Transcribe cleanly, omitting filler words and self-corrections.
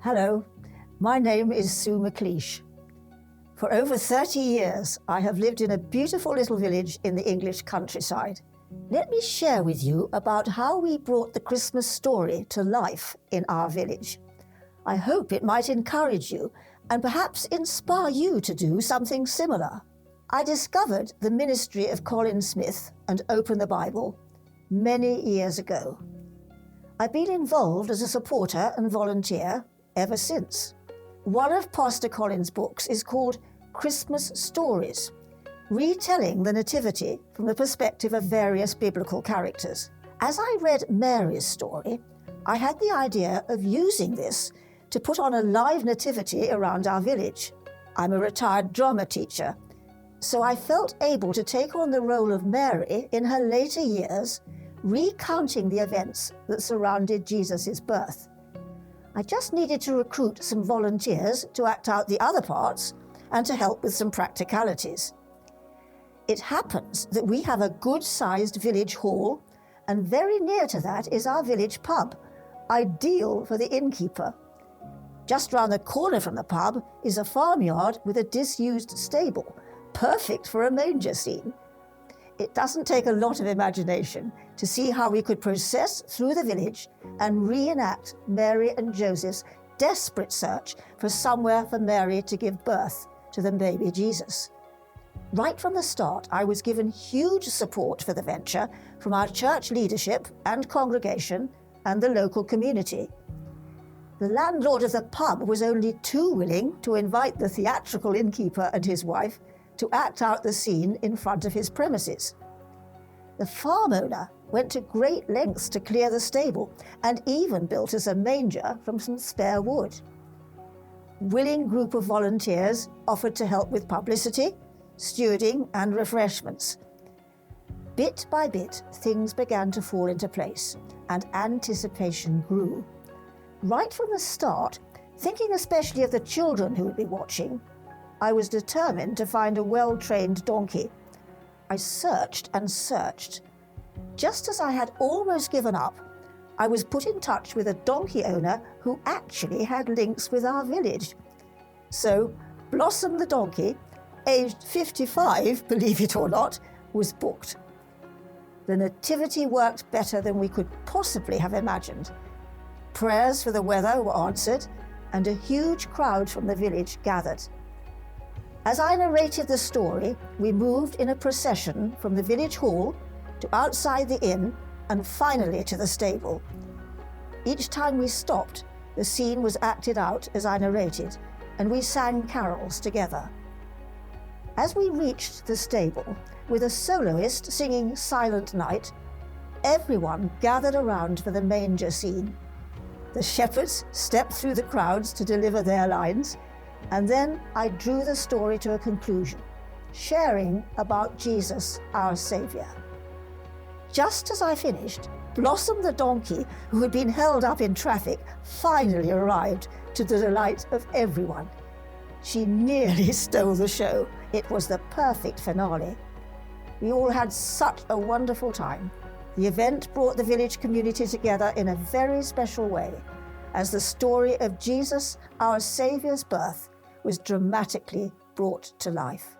Hello, my name is Sue McLeish. For over 30 years, I have lived in a beautiful little village in the English countryside. Let me share with you about how we brought the Christmas story to life in our village. I hope it might encourage you and perhaps inspire you to do something similar. I discovered the ministry of Colin Smith and Open the Bible many years ago. I've been involved as a supporter and volunteer ever since. One of Pastor Colin's books is called Christmas Stories, retelling the Nativity from the perspective of various biblical characters. As I read Mary's story, I had the idea of using this to put on a live nativity around our village. I'm a retired drama teacher, so I felt able to take on the role of Mary in her later years, recounting the events that surrounded Jesus' birth. I just needed to recruit some volunteers to act out the other parts and to help with some practicalities. It happens that we have a good-sized village hall, and very near to that is our village pub, ideal for the innkeeper. Just round the corner from the pub is a farmyard with a disused stable, perfect for a manger scene. It doesn't take a lot of imagination to see how we could process through the village and reenact Mary and Joseph's desperate search for somewhere for Mary to give birth to the baby Jesus. Right from the start, I was given huge support for the venture from our church leadership and congregation and the local community. The landlord of the pub was only too willing to invite the theatrical innkeeper and his wife to act out the scene in front of his premises. The farm owner went to great lengths to clear the stable and even built us a manger from some spare wood. Willing group of volunteers offered to help with publicity, stewarding and refreshments. Bit by bit, things began to fall into place and anticipation grew. Right from the start, thinking especially of the children who would be watching, I was determined to find a well-trained donkey. I searched and searched. Just as I had almost given up, I was put in touch with a donkey owner who actually had links with our village. So, Blossom the donkey, aged 55, believe it or not, was booked. The nativity worked better than we could possibly have imagined. Prayers for the weather were answered, and a huge crowd from the village gathered. As I narrated the story, we moved in a procession from the village hall to outside the inn and finally to the stable. Each time we stopped, the scene was acted out as I narrated, and we sang carols together. As we reached the stable, with a soloist singing Silent Night, everyone gathered around for the manger scene. The shepherds stepped through the crowds to deliver their lines, and then I drew the story to a conclusion, sharing about Jesus, our Saviour. Just as I finished, Blossom the donkey, who had been held up in traffic, finally arrived to the delight of everyone. She nearly stole the show. It was the perfect finale. We all had such a wonderful time. The event brought the village community together in a very special way, as the story of Jesus, our Saviour's birth, was dramatically brought to life.